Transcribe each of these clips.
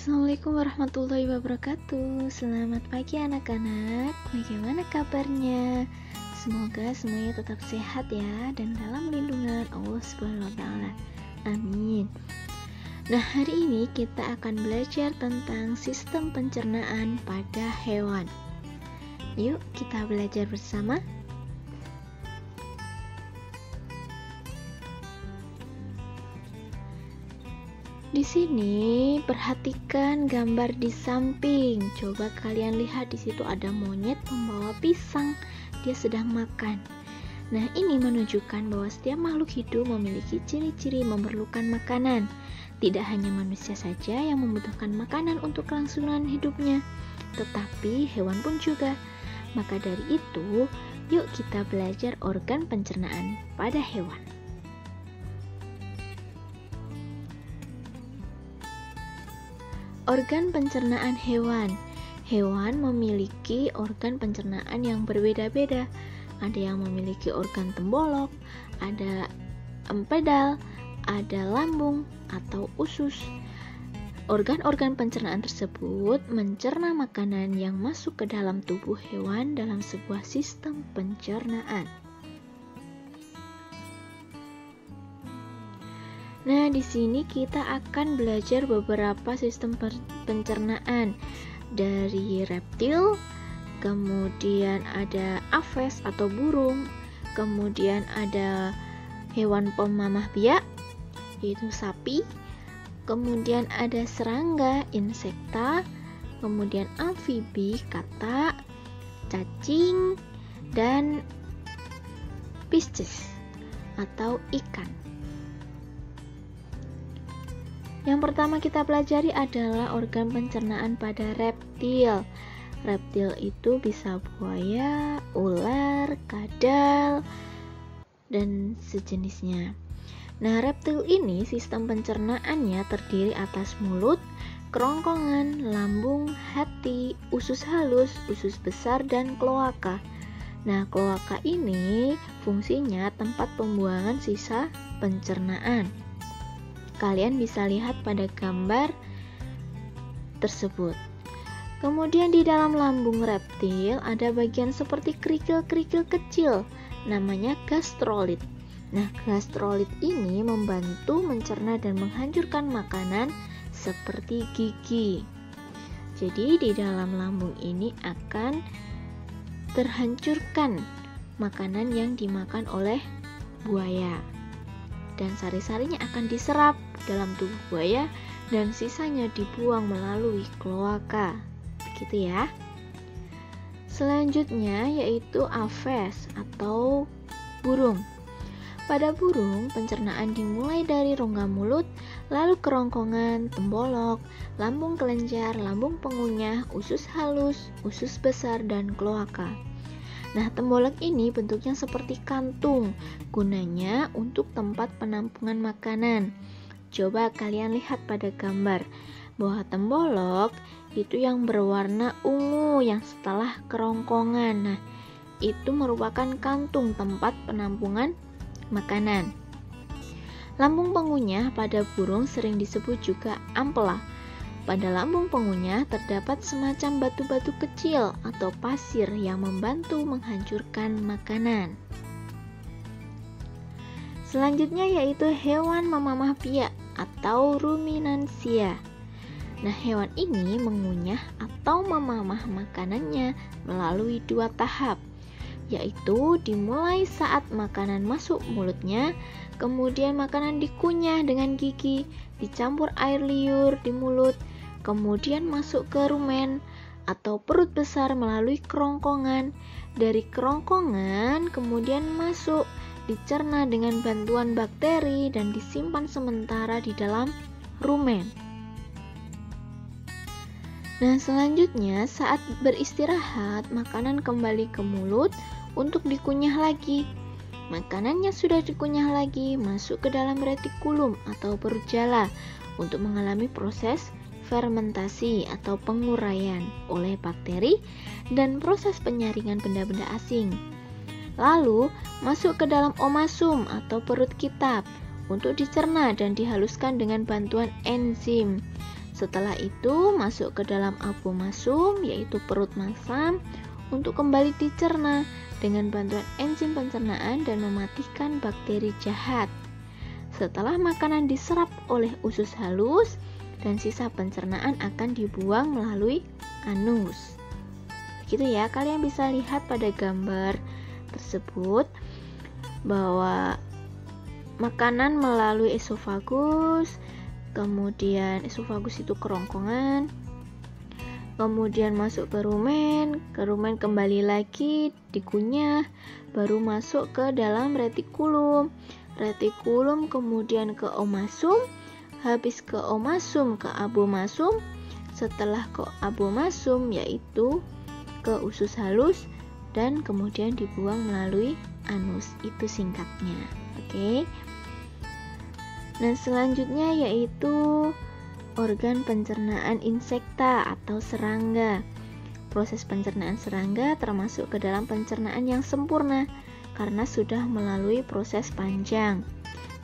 Assalamualaikum warahmatullahi wabarakatuh. Selamat pagi anak-anak. Bagaimana kabarnya? Semoga semuanya tetap sehat ya dan dalam lindungan Allah Subhanahu wa taala. Amin. Nah, hari ini kita akan belajar tentang sistem pencernaan pada hewan. Yuk, kita belajar bersama. Di sini perhatikan gambar di samping. Coba kalian lihat, di situ ada monyet membawa pisang. Dia sedang makan. Nah, ini menunjukkan bahwa setiap makhluk hidup memiliki ciri-ciri memerlukan makanan. Tidak hanya manusia saja yang membutuhkan makanan untuk kelangsungan hidupnya, tetapi hewan pun juga. Maka dari itu, yuk kita belajar organ pencernaan pada hewan. Organ pencernaan hewan. Hewan memiliki organ pencernaan yang berbeda-beda. Ada yang memiliki organ tembolok, ada empedal, ada lambung atau usus. Organ-organ pencernaan tersebut mencerna makanan yang masuk ke dalam tubuh hewan dalam sebuah sistem pencernaan. Nah, di sini kita akan belajar beberapa sistem pencernaan dari reptil, kemudian ada aves atau burung, kemudian ada hewan pemamah biak, yaitu sapi, kemudian ada serangga, insekta, kemudian amfibi, katak, cacing, dan pisces atau ikan. Yang pertama kita pelajari adalah organ pencernaan pada reptil. Reptil itu bisa buaya, ular, kadal, dan sejenisnya. Nah, reptil ini sistem pencernaannya terdiri atas mulut, kerongkongan, lambung, hati, usus halus, usus besar, dan kloaka. Nah, kloaka ini fungsinya tempat pembuangan sisa pencernaan. Kalian bisa lihat pada gambar tersebut. Kemudian di dalam lambung reptil ada bagian seperti kerikil-kerikil kecil, namanya gastrolit. Nah, gastrolit ini membantu mencerna dan menghancurkan makanan seperti gigi. Jadi di dalam lambung ini akan terhancurkan makanan yang dimakan oleh buaya. Dan sari-sarinya akan diserap dalam tubuh buaya dan sisanya dibuang melalui kloaka. Begitu ya. Selanjutnya yaitu aves atau burung. Pada burung, pencernaan dimulai dari rongga mulut, lalu kerongkongan, tembolok, lambung kelenjar, lambung pengunyah, usus halus, usus besar, dan kloaka. Nah, tembolok ini bentuknya seperti kantung, gunanya untuk tempat penampungan makanan. Coba kalian lihat pada gambar bahwa tembolok itu yang berwarna ungu yang setelah kerongkongan. Nah, itu merupakan kantung tempat penampungan makanan. Lambung pengunyah pada burung sering disebut juga ampela. Pada lambung pengunyah terdapat semacam batu-batu kecil atau pasir yang membantu menghancurkan makanan. Selanjutnya yaitu hewan memamah biak atau ruminansia. Nah, hewan ini mengunyah atau memamah makanannya melalui dua tahap, yaitu dimulai saat makanan masuk mulutnya, kemudian makanan dikunyah dengan gigi, dicampur air liur di mulut, kemudian masuk ke rumen atau perut besar melalui kerongkongan. Dari kerongkongan kemudian masuk, dicerna dengan bantuan bakteri dan disimpan sementara di dalam rumen. Nah, selanjutnya saat beristirahat, makanan kembali ke mulut untuk dikunyah lagi. Makanannya sudah dikunyah lagi, masuk ke dalam retikulum atau perut jala untuk mengalami proses fermentasi atau penguraian oleh bakteri dan proses penyaringan benda-benda asing. Lalu masuk ke dalam omasum atau perut kitab untuk dicerna dan dihaluskan dengan bantuan enzim. Setelah itu masuk ke dalam abomasum, yaitu perut masam, untuk kembali dicerna dengan bantuan enzim pencernaan dan mematikan bakteri jahat. Setelah makanan diserap oleh usus halus dan sisa pencernaan akan dibuang melalui anus. Gitu ya, kalian bisa lihat pada gambar tersebut bahwa makanan melalui esofagus, kemudian esofagus itu kerongkongan, kemudian masuk ke rumen kembali lagi dikunyah, baru masuk ke dalam retikulum kemudian ke omasum, habis ke omasum ke abomasum, setelah ke abomasum yaitu ke usus halus, dan kemudian dibuang melalui anus. Itu singkatnya. Oke. Nah, selanjutnya yaitu organ pencernaan insekta atau serangga. Proses pencernaan serangga termasuk ke dalam pencernaan yang sempurna karena sudah melalui proses panjang.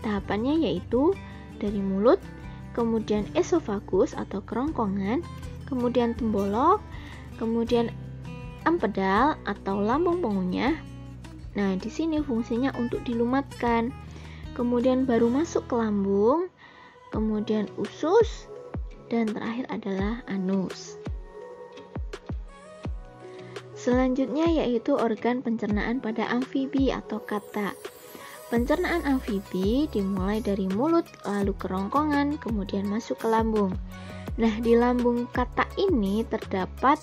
Tahapannya yaitu dari mulut, kemudian esofagus atau kerongkongan, kemudian tembolok, kemudian empedal atau lambung pengunyah. Nah, di sini fungsinya untuk dilumatkan. Kemudian baru masuk ke lambung, kemudian usus, dan terakhir adalah anus. Selanjutnya yaitu organ pencernaan pada amfibi atau kata. Pencernaan amfibi dimulai dari mulut, lalu kerongkongan, kemudian masuk ke lambung. Nah, di lambung kata ini terdapat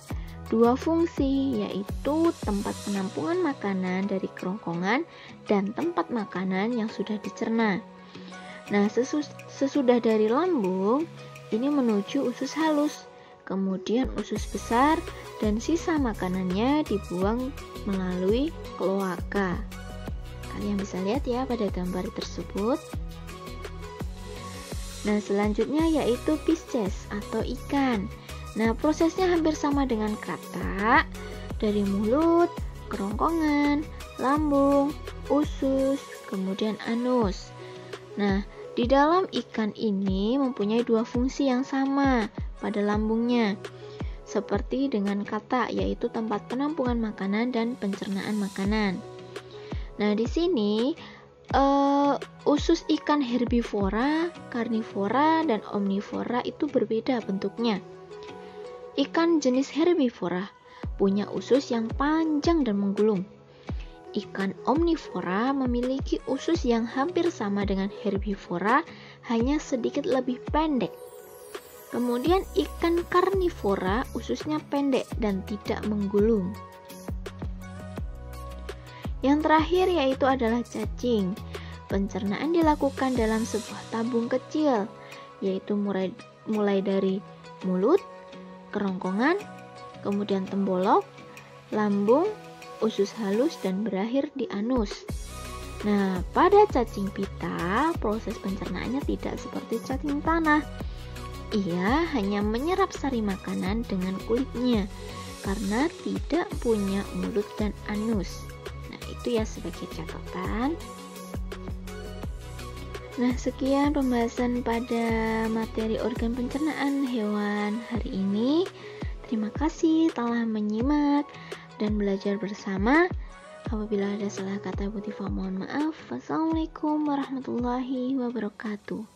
dua fungsi, yaitu tempat penampungan makanan dari kerongkongan dan tempat makanan yang sudah dicerna. Nah, sesudah dari lambung, ini menuju usus halus, kemudian usus besar, dan sisa makanannya dibuang melalui kloaka. Kalian bisa lihat ya pada gambar tersebut. Nah, selanjutnya yaitu pisces atau ikan. Nah, prosesnya hampir sama dengan kata, dari mulut, kerongkongan, lambung, usus, kemudian anus. Nah, di dalam ikan ini mempunyai dua fungsi yang sama pada lambungnya, seperti dengan kata, yaitu tempat penampungan makanan dan pencernaan makanan. Nah, di sini usus ikan herbivora, karnivora, dan omnivora itu berbeda bentuknya. Ikan jenis herbivora punya usus yang panjang dan menggulung. Ikan omnivora memiliki usus yang hampir sama dengan herbivora, hanya sedikit lebih pendek. Kemudian ikan karnivora ususnya pendek dan tidak menggulung. Yang terakhir yaitu adalah cacing. Pencernaan dilakukan dalam sebuah tabung kecil, yaitu mulai dari mulut, kerongkongan, kemudian tembolok, lambung, usus halus, dan berakhir di anus. Nah, pada cacing pita, proses pencernaannya tidak seperti cacing tanah. Ia hanya menyerap sari makanan dengan kulitnya, karena tidak punya mulut dan anus. Nah, itu ya sebagai catatan. Nah, sekian pembahasan pada materi organ pencernaan hewan hari ini. Terima kasih telah menyimak dan belajar bersama. Apabila ada salah kata, Bu Tifa mohon maaf. Wassalamualaikum warahmatullahi wabarakatuh.